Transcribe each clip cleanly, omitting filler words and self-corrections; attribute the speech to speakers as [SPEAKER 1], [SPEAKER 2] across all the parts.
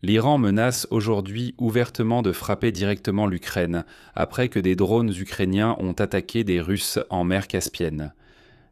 [SPEAKER 1] L'Iran menace aujourd'hui ouvertement de frapper directement l'Ukraine, après que des drones ukrainiens ont attaqué des Russes en mer Caspienne.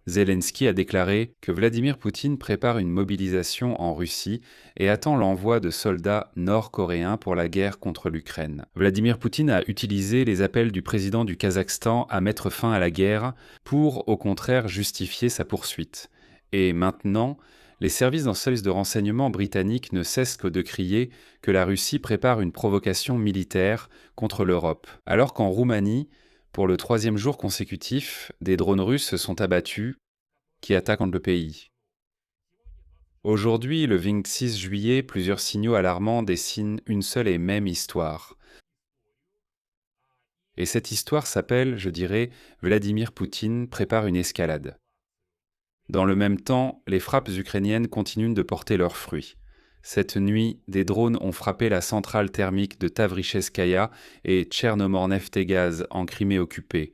[SPEAKER 1] Zelensky a déclaré que Vladimir Poutine prépare une mobilisation en Russie et attend l'envoi de soldats nord-coréens pour la guerre contre l'Ukraine. Vladimir Poutine a utilisé les appels du président du Kazakhstan à mettre fin à la guerre pour, au contraire, justifier sa poursuite. Et maintenant, les services de renseignement britanniques ne cessent que de crier que la Russie prépare une provocation militaire contre l'Europe, alors qu'en Roumanie, pour le troisième jour consécutif, des drones russes se sont abattus qui attaquent le pays. Aujourd'hui, le 26 juillet, plusieurs signaux alarmants dessinent une seule et même histoire. Et cette histoire s'appelle, je dirais, Vladimir Poutine prépare une escalade. Dans le même temps, les frappes ukrainiennes continuent de porter leurs fruits. Cette nuit, des drones ont frappé la centrale thermique de Tavricheskaya et Tchernomorneftgaz en Crimée occupée,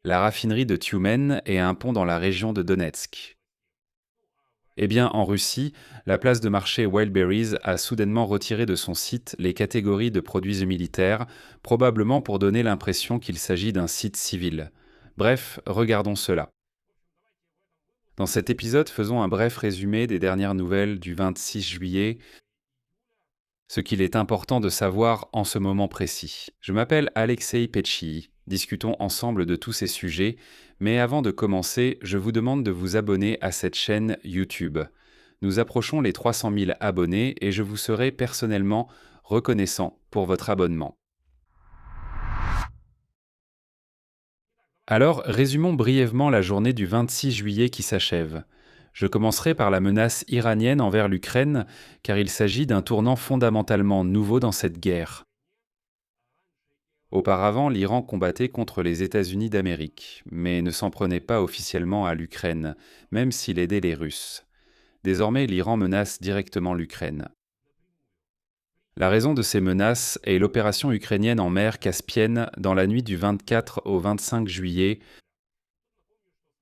[SPEAKER 1] la raffinerie de Tyumen et un pont dans la région de Donetsk. Eh bien, en Russie, la place de marché Wildberries a soudainement retiré de son site les catégories de produits militaires, probablement pour donner l'impression qu'il s'agit d'un site civil. Bref, regardons cela. Dans cet épisode, faisons un bref résumé des dernières nouvelles du 26 juillet, ce qu'il est important de savoir en ce moment précis. Je m'appelle Alexei Petchii. Discutons ensemble de tous ces sujets, mais avant de commencer, je vous demande de vous abonner à cette chaîne YouTube. Nous approchons les 300 000 abonnés et je vous serai personnellement reconnaissant pour votre abonnement. Alors, résumons brièvement la journée du 26 juillet qui s'achève. Je commencerai par la menace iranienne envers l'Ukraine, car il s'agit d'un tournant fondamentalement nouveau dans cette guerre. Auparavant, l'Iran combattait contre les États-Unis d'Amérique, mais ne s'en prenait pas officiellement à l'Ukraine, même s'il aidait les Russes. Désormais, l'Iran menace directement l'Ukraine. La raison de ces menaces est l'opération ukrainienne en mer Caspienne dans la nuit du 24 au 25 juillet.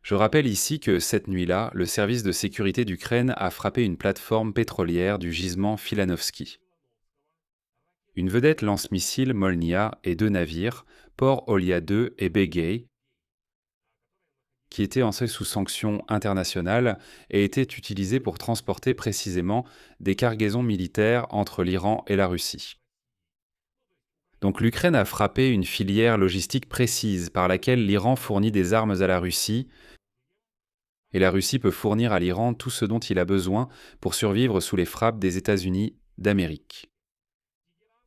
[SPEAKER 1] Je rappelle ici que cette nuit-là, le service de sécurité d'Ukraine a frappé une plateforme pétrolière du gisement Filanovsky. Une vedette lance-missiles Molnia et 2 navires, Port Olia 2 et Begay, qui étaient entrés sous sanctions internationales et étaient utilisés pour transporter précisément des cargaisons militaires entre l'Iran et la Russie. Donc l'Ukraine a frappé une filière logistique précise par laquelle l'Iran fournit des armes à la Russie, et la Russie peut fournir à l'Iran tout ce dont il a besoin pour survivre sous les frappes des États-Unis d'Amérique.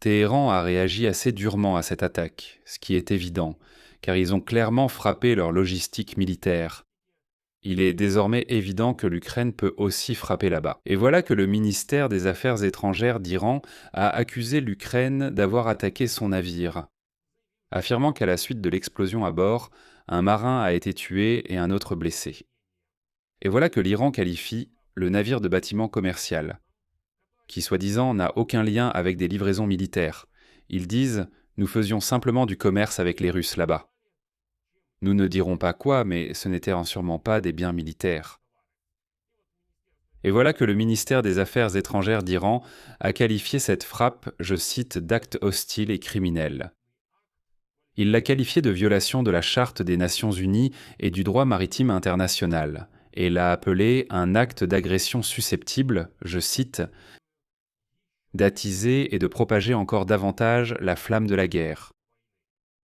[SPEAKER 1] Téhéran a réagi assez durement à cette attaque, ce qui est évident, car ils ont clairement frappé leur logistique militaire. Il est désormais évident que l'Ukraine peut aussi frapper là-bas. Et voilà que le ministère des Affaires étrangères d'Iran a accusé l'Ukraine d'avoir attaqué son navire, affirmant qu'à la suite de l'explosion à bord, un marin a été tué et un autre blessé. Et voilà que l'Iran qualifie le navire de bâtiment commercial, qui soi-disant n'a aucun lien avec des livraisons militaires. Ils disent « Nous faisions simplement du commerce avec les Russes là-bas ». Nous ne dirons pas quoi, mais ce n'étaient sûrement pas des biens militaires. Et voilà que le ministère des Affaires étrangères d'Iran a qualifié cette frappe, je cite, d'acte hostile et criminel. Il l'a qualifiée de violation de la Charte des Nations Unies et du droit maritime international, et l'a appelée un acte d'agression susceptible, je cite, d'attiser et de propager encore davantage la flamme de la guerre.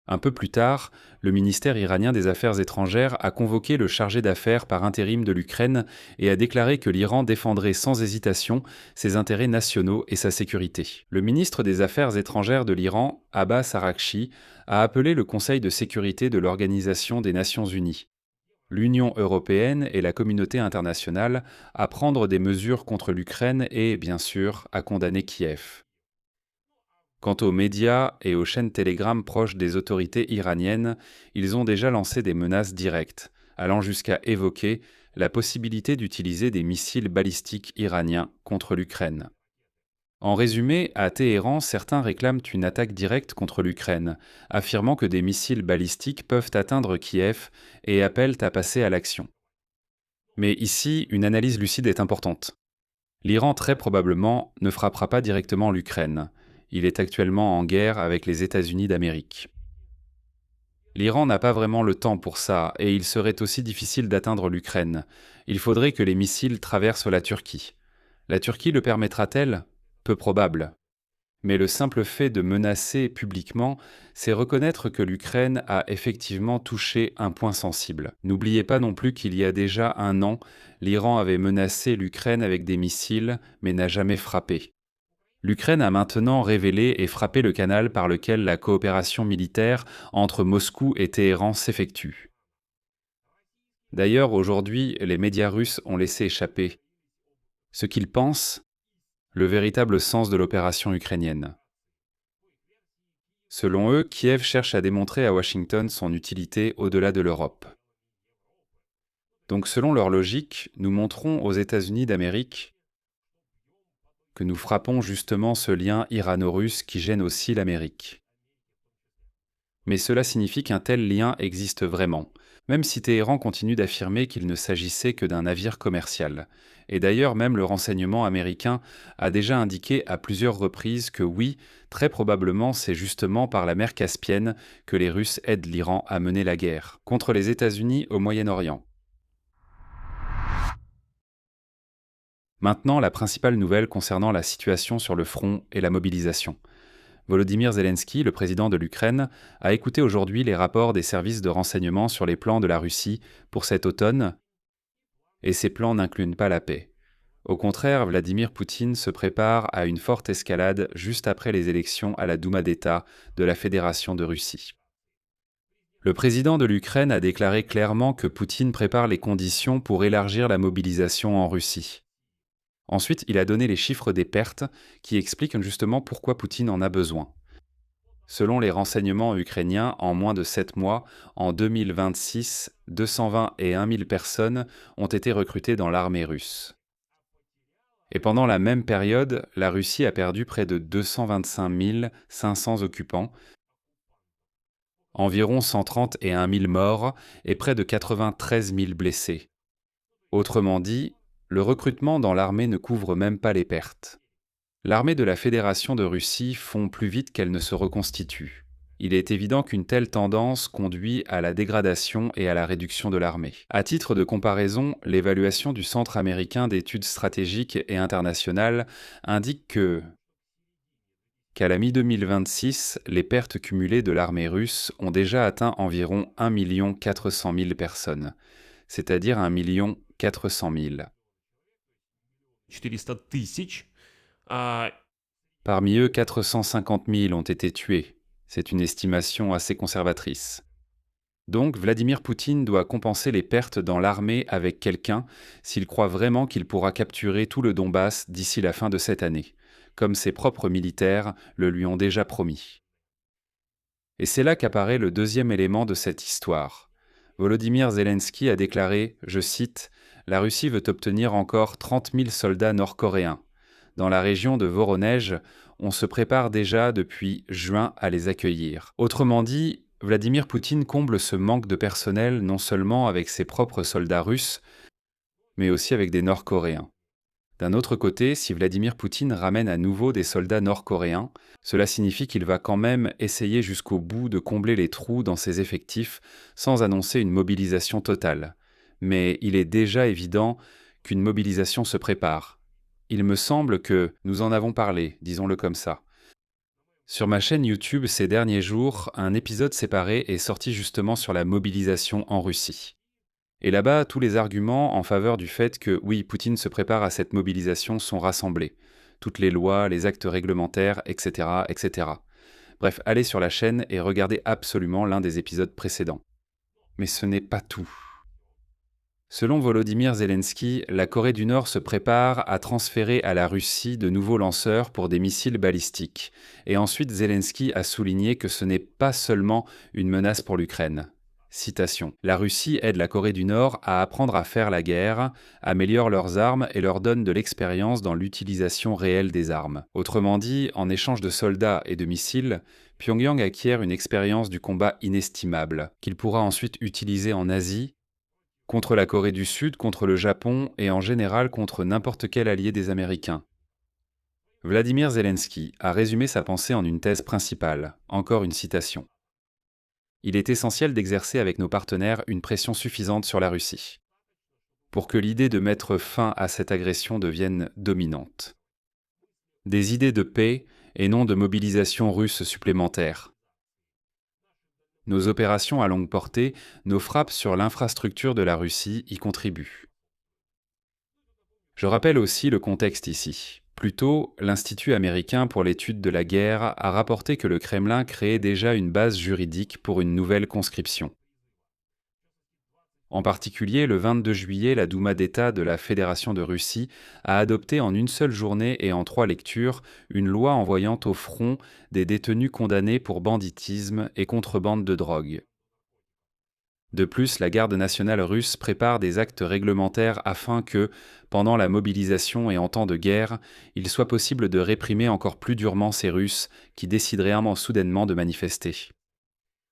[SPEAKER 1] Un peu plus tard, le ministère iranien des Affaires étrangères a convoqué le chargé d'affaires par intérim de l'Ukraine et a déclaré que l'Iran défendrait sans hésitation ses intérêts nationaux et sa sécurité. Le ministre des Affaires étrangères de l'Iran, Abbas Araghchi, a appelé le Conseil de sécurité de l'Organisation des Nations Unies, l'Union européenne et la communauté internationale à prendre des mesures contre l'Ukraine et, bien sûr, à condamner Kiev. Quant aux médias et aux chaînes Telegram proches des autorités iraniennes, ils ont déjà lancé des menaces directes, allant jusqu'à évoquer la possibilité d'utiliser des missiles balistiques iraniens contre l'Ukraine. En résumé, à Téhéran, certains réclament une attaque directe contre l'Ukraine, affirmant que des missiles balistiques peuvent atteindre Kiev et appellent à passer à l'action. Mais ici, une analyse lucide est importante. L'Iran très probablement ne frappera pas directement l'Ukraine. Il est actuellement en guerre avec les États-Unis d'Amérique. L'Iran n'a pas vraiment le temps pour ça, et il serait aussi difficile d'atteindre l'Ukraine. Il faudrait que les missiles traversent la Turquie. La Turquie le permettra-t-elle? Peu probable. Mais le simple fait de menacer publiquement, c'est reconnaître que l'Ukraine a effectivement touché un point sensible. N'oubliez pas non plus qu'il y a déjà 1 an, l'Iran avait menacé l'Ukraine avec des missiles, mais n'a jamais frappé. L'Ukraine a maintenant révélé et frappé le canal par lequel la coopération militaire entre Moscou et Téhéran s'effectue. D'ailleurs, aujourd'hui, les médias russes ont laissé échapper ce qu'ils pensent, le véritable sens de l'opération ukrainienne. Selon eux, Kiev cherche à démontrer à Washington son utilité au-delà de l'Europe. Donc selon leur logique, nous montrons aux États-Unis d'Amérique que nous frappons justement ce lien irano-russe qui gêne aussi l'Amérique. Mais cela signifie qu'un tel lien existe vraiment, même si Téhéran continue d'affirmer qu'il ne s'agissait que d'un navire commercial. Et d'ailleurs, même le renseignement américain a déjà indiqué à plusieurs reprises que oui, très probablement c'est justement par la mer Caspienne que les Russes aident l'Iran à mener la guerre contre les États-Unis au Moyen-Orient. Maintenant, la principale nouvelle concernant la situation sur le front et la mobilisation. Volodymyr Zelensky, le président de l'Ukraine, a écouté aujourd'hui les rapports des services de renseignement sur les plans de la Russie pour cet automne, et ces plans n'incluent pas la paix. Au contraire, Vladimir Poutine se prépare à une forte escalade juste après les élections à la Douma d'État de la Fédération de Russie. Le président de l'Ukraine a déclaré clairement que Poutine prépare les conditions pour élargir la mobilisation en Russie. Ensuite, il a donné les chiffres des pertes qui expliquent justement pourquoi Poutine en a besoin. Selon les renseignements ukrainiens, en moins de 7 mois, en 2026, 220 et 1000 personnes ont été recrutées dans l'armée russe. Et pendant la même période, la Russie a perdu près de 225 500 occupants, environ 130 et 1000 morts et près de 93 000 blessés. Autrement dit, le recrutement dans l'armée ne couvre même pas les pertes. L'armée de la Fédération de Russie fond plus vite qu'elle ne se reconstitue. Il est évident qu'une telle tendance conduit à la dégradation et à la réduction de l'armée. À titre de comparaison, l'évaluation du Centre américain d'études stratégiques et internationales indique qu'à la mi-2026, les pertes cumulées de l'armée russe ont déjà atteint environ 1 400 000 personnes, c'est-à-dire 1 400 000.
[SPEAKER 2] 400 тысяч.
[SPEAKER 1] Parmi eux, 450 000 ont été tués. C'est une estimation assez conservatrice. Donc, Vladimir Poutine doit compenser les pertes dans l'armée avec quelqu'un s'il croit vraiment qu'il pourra capturer tout le Donbass d'ici la fin de cette année, comme ses propres militaires le lui ont déjà promis. Et c'est là qu'apparaît le deuxième élément de cette histoire. Volodymyr Zelensky a déclaré, je cite, « La Russie veut obtenir encore 30 000 soldats nord-coréens. Dans la région de Voronezh, on se prépare déjà depuis juin à les accueillir. » Autrement dit, Vladimir Poutine comble ce manque de personnel non seulement avec ses propres soldats russes, mais aussi avec des Nord-Coréens. D'un autre côté, si Vladimir Poutine ramène à nouveau des soldats nord-coréens, cela signifie qu'il va quand même essayer jusqu'au bout de combler les trous dans ses effectifs sans annoncer une mobilisation totale. Mais il est déjà évident qu'une mobilisation se prépare. Il me semble que nous en avons parlé, disons-le comme ça. Sur ma chaîne YouTube ces derniers jours, un épisode séparé est sorti justement sur la mobilisation en Russie. Et là-bas, tous les arguments en faveur du fait que, oui, Poutine se prépare à cette mobilisation sont rassemblés. Toutes les lois, les actes réglementaires, etc., etc. Bref, allez sur la chaîne et regardez absolument l'un des épisodes précédents. Mais ce n'est pas tout. Selon Volodymyr Zelensky, la Corée du Nord se prépare à transférer à la Russie de nouveaux lanceurs pour des missiles balistiques. Et ensuite, Zelensky a souligné que ce n'est pas seulement une menace pour l'Ukraine. Citation. La Russie aide la Corée du Nord à apprendre à faire la guerre, améliore leurs armes et leur donne de l'expérience dans l'utilisation réelle des armes. Autrement dit, en échange de soldats et de missiles, Pyongyang acquiert une expérience du combat inestimable, qu'il pourra ensuite utiliser en Asie, contre la Corée du Sud, contre le Japon et en général contre n'importe quel allié des Américains. Vladimir Zelensky a résumé sa pensée en une thèse principale, encore une citation. Il est essentiel d'exercer avec nos partenaires une pression suffisante sur la Russie, pour que l'idée de mettre fin à cette agression devienne dominante. Des idées de paix et non de mobilisation russe supplémentaire. Nos opérations à longue portée, nos frappes sur l'infrastructure de la Russie y contribuent. Je rappelle aussi le contexte ici. Plus tôt, l'Institut américain pour l'étude de la guerre a rapporté que le Kremlin créait déjà une base juridique pour une nouvelle conscription. En particulier, le 22 juillet, la Douma d'État de la Fédération de Russie a adopté en une seule journée et en 3 lectures une loi envoyant au front des détenus condamnés pour banditisme et contrebande de drogue. De plus, la garde nationale russe prépare des actes réglementaires afin que, pendant la mobilisation et en temps de guerre, il soit possible de réprimer encore plus durement ces Russes qui décideraient soudainement de manifester.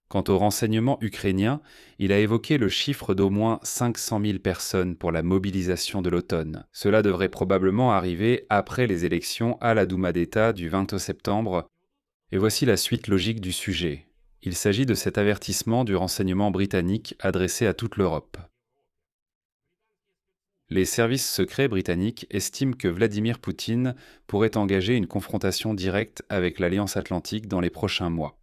[SPEAKER 1] Quant au renseignement ukrainien, il a évoqué le chiffre d'au moins 500 000 personnes pour la mobilisation de l'automne. Cela devrait probablement arriver après les élections à la Douma d'État du 20 septembre. Et voici la suite logique du sujet. Il s'agit de cet avertissement du renseignement britannique adressé à toute l'Europe. Les services secrets britanniques estiment que Vladimir Poutine pourrait engager une confrontation directe avec l'Alliance Atlantique dans les prochains mois.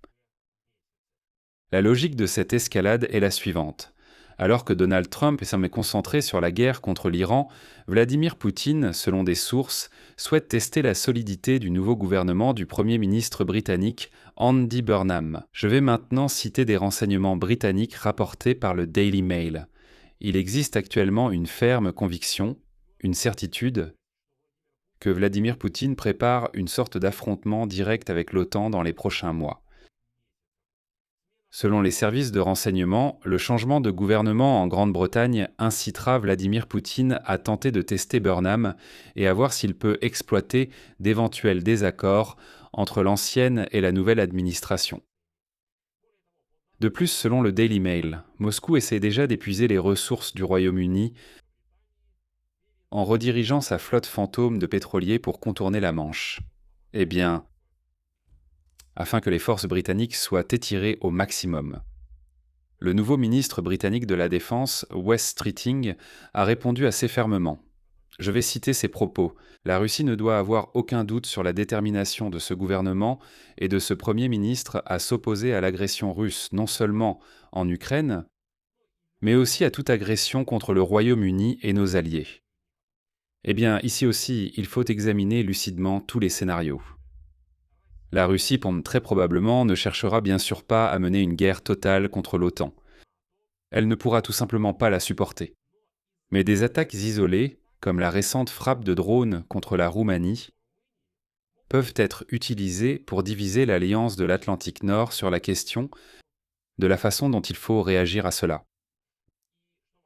[SPEAKER 1] La logique de cette escalade est la suivante. Alors que Donald Trump s'est concentré sur la guerre contre l'Iran, Vladimir Poutine, selon des sources, souhaite tester la solidité du nouveau gouvernement du Premier ministre britannique Andy Burnham. Je vais maintenant citer des renseignements britanniques rapportés par le Daily Mail. Il existe actuellement une ferme conviction, une certitude, que Vladimir Poutine prépare une sorte d'affrontement direct avec l'OTAN dans les prochains mois. Selon les services de renseignement, le changement de gouvernement en Grande-Bretagne incitera Vladimir Poutine à tenter de tester Burnham et à voir s'il peut exploiter d'éventuels désaccords entre l'ancienne et la nouvelle administration. De plus, selon le Daily Mail, Moscou essaie déjà d'épuiser les ressources du Royaume-Uni en redirigeant sa flotte fantôme de pétroliers pour contourner la Manche. Eh bien, afin que les forces britanniques soient étirées au maximum. Le nouveau ministre britannique de la Défense, Wes Streeting, a répondu assez fermement. Je vais citer ses propos. La Russie ne doit avoir aucun doute sur la détermination de ce gouvernement et de ce Premier ministre à s'opposer à l'agression russe, non seulement en Ukraine, mais aussi à toute agression contre le Royaume-Uni et nos alliés. Eh bien, ici aussi, il faut examiner lucidement tous les scénarios. La Russie, très probablement, ne cherchera bien sûr pas à mener une guerre totale contre l'OTAN. Elle ne pourra tout simplement pas la supporter. Mais des attaques isolées, comme la récente frappe de drones contre la Roumanie, peuvent être utilisées pour diviser l'alliance de l'Atlantique Nord sur la question de la façon dont il faut réagir à cela.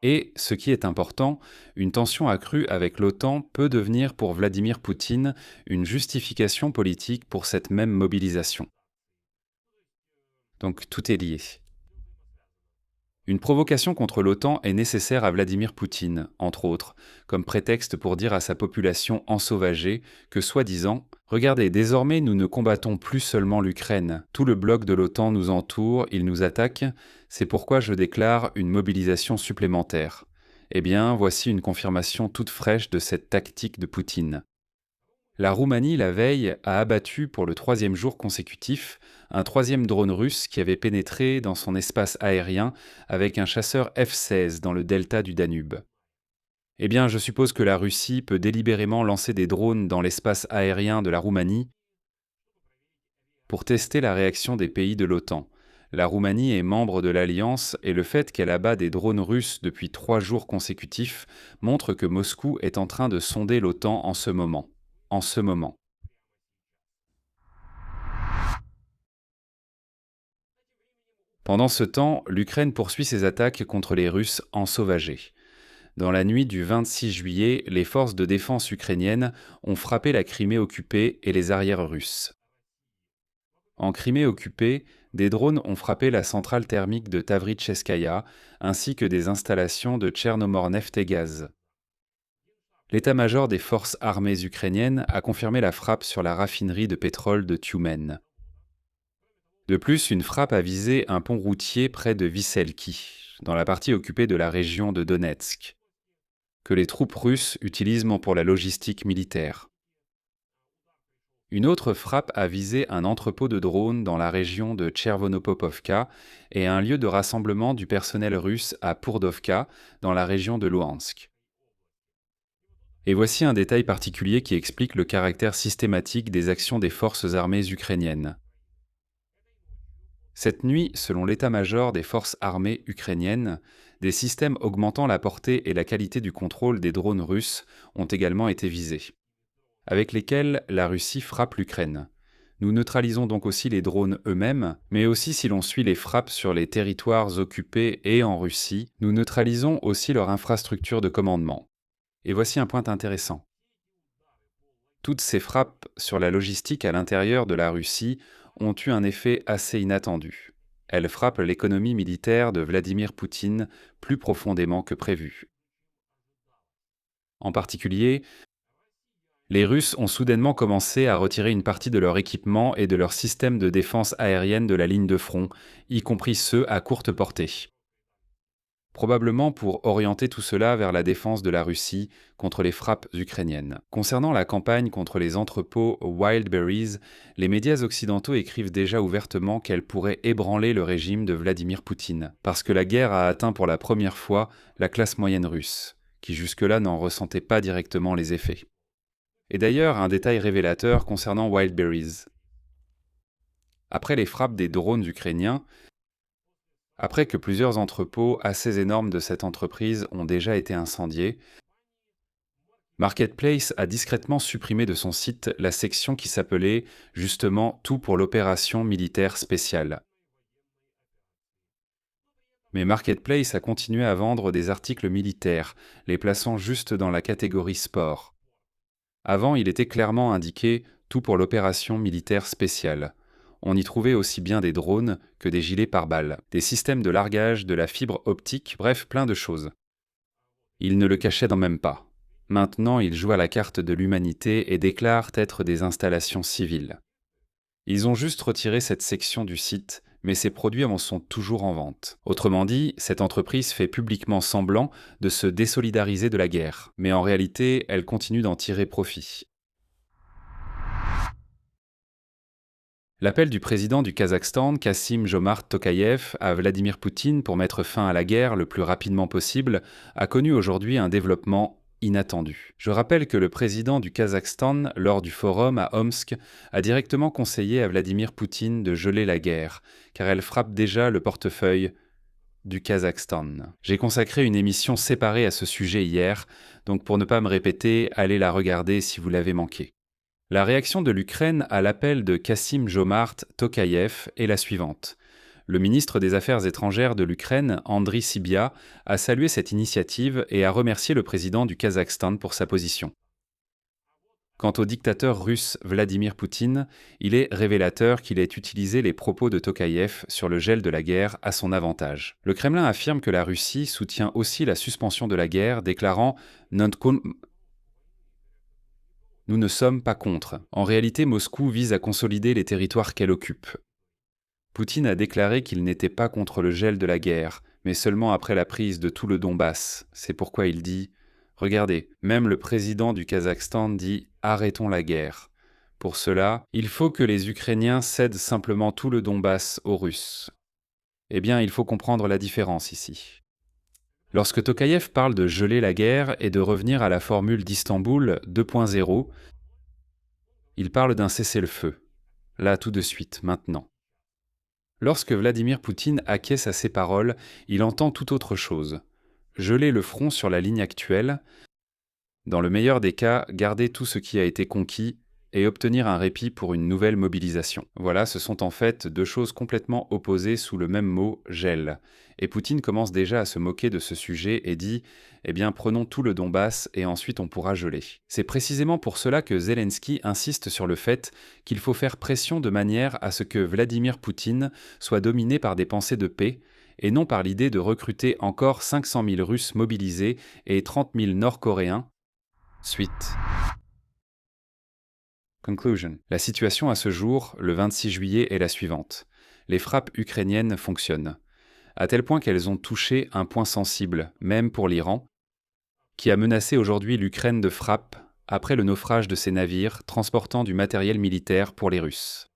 [SPEAKER 1] Et, ce qui est important, une tension accrue avec l'OTAN peut devenir pour Vladimir Poutine une justification politique pour cette même mobilisation. Donc tout est lié. Une provocation contre l'OTAN est nécessaire à Vladimir Poutine, entre autres, comme prétexte pour dire à sa population ensauvagée que, soi-disant, « Regardez, désormais nous ne combattons plus seulement l'Ukraine. Tout le bloc de l'OTAN nous entoure, il nous attaque, c'est pourquoi je déclare une mobilisation supplémentaire. » Eh bien, voici une confirmation toute fraîche de cette tactique de Poutine. La Roumanie, la veille, a abattu pour le 3e jour consécutif un 3e drone russe qui avait pénétré dans son espace aérien avec un chasseur F-16 dans le delta du Danube. Eh bien, je suppose que la Russie peut délibérément lancer des drones dans l'espace aérien de la Roumanie pour tester la réaction des pays de l'OTAN. La Roumanie est membre de l'Alliance et le fait qu'elle abat des drones russes depuis 3 jours consécutifs montre que Moscou est en train de sonder l'OTAN en ce moment. Pendant ce temps, l'Ukraine poursuit ses attaques contre les Russes ensauvagés. Dans la nuit du 26 juillet, les forces de défense ukrainiennes ont frappé la Crimée occupée et les arrières russes. En Crimée occupée, Des drones ont frappé la centrale thermique de Tavritcheskaya, ainsi que des installations de Tchernomorneft-et-Gaz. L'état-major des forces armées ukrainiennes a confirmé la frappe sur la raffinerie de pétrole de Tyumen. De plus, une frappe a visé un pont routier près de Visselki, dans la partie occupée de la région de Donetsk, que les troupes russes utilisent pour la logistique militaire. Une autre frappe a visé un entrepôt de drones dans la région de Tchervonopopovka et un lieu de rassemblement du personnel russe à Purdovka, dans la région de Luhansk. Et voici un détail particulier qui explique le caractère systématique des actions des forces armées ukrainiennes. Cette nuit, selon l'état-major des forces armées ukrainiennes, des systèmes augmentant la portée et la qualité du contrôle des drones russes ont également été visés, avec lesquels la Russie frappe l'Ukraine. Nous neutralisons donc aussi les drones eux-mêmes, mais aussi si l'on suit les frappes sur les territoires occupés et en Russie, nous neutralisons aussi leur infrastructure de commandement. Et voici un point intéressant. Toutes ces frappes sur la logistique à l'intérieur de la Russie ont eu un effet assez inattendu. Elles frappent l'économie militaire de Vladimir Poutine plus profondément que prévu. En particulier, les Russes ont soudainement commencé à retirer une partie de leur équipement et de leur système de défense aérienne de la ligne de front, y compris ceux à courte portée. Probablement pour orienter tout cela vers la défense de la Russie contre les frappes ukrainiennes. Concernant la campagne contre les entrepôts Wildberries, les médias occidentaux écrivent déjà ouvertement qu'elle pourrait ébranler le régime de Vladimir Poutine, parce que la guerre a atteint pour la première fois la classe moyenne russe, qui jusque-là n'en ressentait pas directement les effets. Et d'ailleurs, un détail révélateur concernant Wildberries. Après les frappes des drones ukrainiens, après que plusieurs entrepôts assez énormes de cette entreprise ont déjà été incendiés, Marketplace a discrètement supprimé de son site la section qui s'appelait justement « Tout pour l'opération militaire spéciale ». Mais Marketplace a continué à vendre des articles militaires, les plaçant juste dans la catégorie sport. Avant, il était clairement indiqué « Tout pour l'opération militaire spéciale ». On y trouvait aussi bien des drones que des gilets pare-balles, des systèmes de largage, de la fibre optique, bref, plein de choses. Ils ne le cachaient même pas. Maintenant, ils jouent à la carte de l'humanité et déclarent être des installations civiles. Ils ont juste retiré cette section du site, mais ces produits en sont toujours en vente. Autrement dit, cette entreprise fait publiquement semblant de se désolidariser de la guerre, mais en réalité, elle continue d'en tirer profit. L'appel du président du Kazakhstan, Kassym-Jomart Tokayev, à Vladimir Poutine pour mettre fin à la guerre le plus rapidement possible a connu aujourd'hui un développement inattendu. Je rappelle que le président du Kazakhstan, lors du forum à Omsk, a directement conseillé à Vladimir Poutine de geler la guerre, car elle frappe déjà le portefeuille du Kazakhstan. J'ai consacré une émission séparée à ce sujet hier, donc pour ne pas me répéter, allez la regarder si vous l'avez manqué. La réaction de l'Ukraine à l'appel de Kassym-Jomart Tokayev est la suivante. Le ministre des Affaires étrangères de l'Ukraine, Andriy Sybiha, a salué cette initiative et a remercié le président du Kazakhstan pour sa position. Quant au dictateur russe Vladimir Poutine, il est révélateur qu'il ait utilisé les propos de Tokayev sur le gel de la guerre à son avantage. Le Kremlin affirme que la Russie soutient aussi la suspension de la guerre, déclarant « Nous ne sommes pas contre. En réalité, Moscou vise à consolider les territoires qu'elle occupe. » Poutine a déclaré qu'il n'était pas contre le gel de la guerre, mais seulement après la prise de tout le Donbass. C'est pourquoi il dit « Regardez, même le président du Kazakhstan dit « Arrêtons la guerre ». Pour cela, il faut que les Ukrainiens cèdent simplement tout le Donbass aux Russes. Eh bien, il faut comprendre la différence ici. Lorsque Tokayev parle de geler la guerre et de revenir à la formule d'Istanbul 2.0, il parle d'un cessez-le-feu, là tout de suite, maintenant. Lorsque Vladimir Poutine acquiesce à ces paroles, il entend tout autre chose. Geler le front sur la ligne actuelle, dans le meilleur des cas, garder tout ce qui a été conquis, et obtenir un répit pour une nouvelle mobilisation. Voilà, ce sont en fait deux choses complètement opposées sous le même mot gel. Et Poutine commence déjà à se moquer de ce sujet et dit « Eh bien, prenons tout le Donbass et ensuite on pourra geler ». C'est précisément pour cela que Zelensky insiste sur le fait qu'il faut faire pression de manière à ce que Vladimir Poutine soit dominé par des pensées de paix et non par l'idée de recruter encore 500 000 Russes mobilisés et 30 000 Nord-Coréens. Suite. Conclusion. La situation à ce jour, le 26 juillet, est la suivante. Les frappes ukrainiennes fonctionnent, à tel point qu'elles ont touché un point sensible, même pour l'Iran, qui a menacé aujourd'hui l'Ukraine de frappes après le naufrage de ses navires transportant du matériel militaire pour les Russes.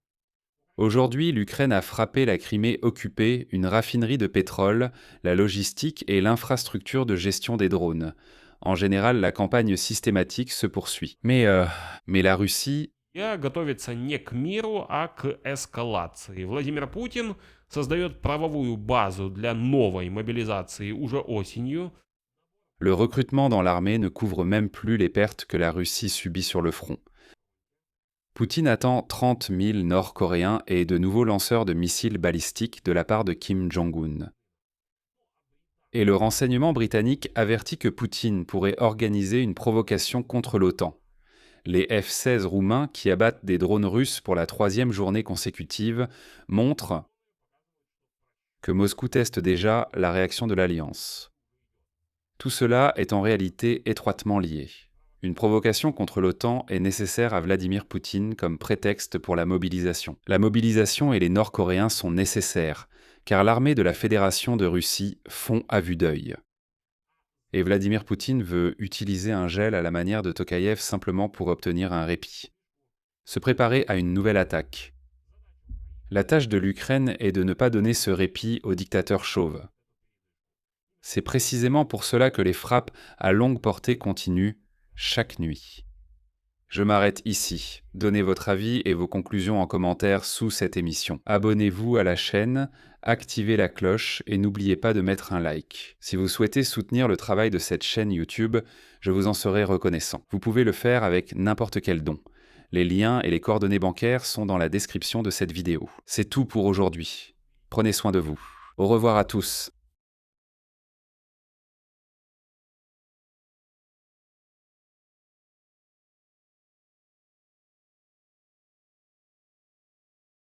[SPEAKER 1] Aujourd'hui, l'Ukraine a frappé la Crimée occupée, une raffinerie de pétrole, la logistique et l'infrastructure de gestion des drones. En général, la campagne systématique se poursuit. Mais la Russie...
[SPEAKER 2] Готовится не к миру, а к эскалации. Владимир Путин создает правовую базу для новой мобилизации уже осенью.
[SPEAKER 1] Le recrutement dans l'armée ne couvre même plus les pertes que la Russie subit sur le front. Poutine attend 30 000 Nord-Coréens et de nouveaux lanceurs de missiles balistiques de la part de Kim Jong-un. Et le renseignement britannique avertit que Poutine pourrait organiser une provocation contre l'OTAN. Les F-16 roumains qui abattent des drones russes pour la 3e journée consécutive montrent que Moscou teste déjà la réaction de l'Alliance. Tout cela est en réalité étroitement lié. Une provocation contre l'OTAN est nécessaire à Vladimir Poutine comme prétexte pour la mobilisation. La mobilisation et les Nord-Coréens sont nécessaires, car l'armée de la Fédération de Russie fond à vue d'œil. Et Vladimir Poutine veut utiliser un gel à la manière de Tokayev simplement pour obtenir un répit. Se préparer à une nouvelle attaque. La tâche de l'Ukraine est de ne pas donner ce répit au dictateur chauve. C'est précisément pour cela que les frappes à longue portée continuent chaque nuit. Je m'arrête ici. Donnez votre avis et vos conclusions en commentaire sous cette émission. Abonnez-vous à la chaîne, activez la cloche et n'oubliez pas de mettre un like. Si vous souhaitez soutenir le travail de cette chaîne YouTube, je vous en serai reconnaissant. Vous pouvez le faire avec n'importe quel don. Les liens et les coordonnées bancaires sont dans la description de cette vidéo. C'est tout pour aujourd'hui. Prenez soin de vous. Au revoir à tous.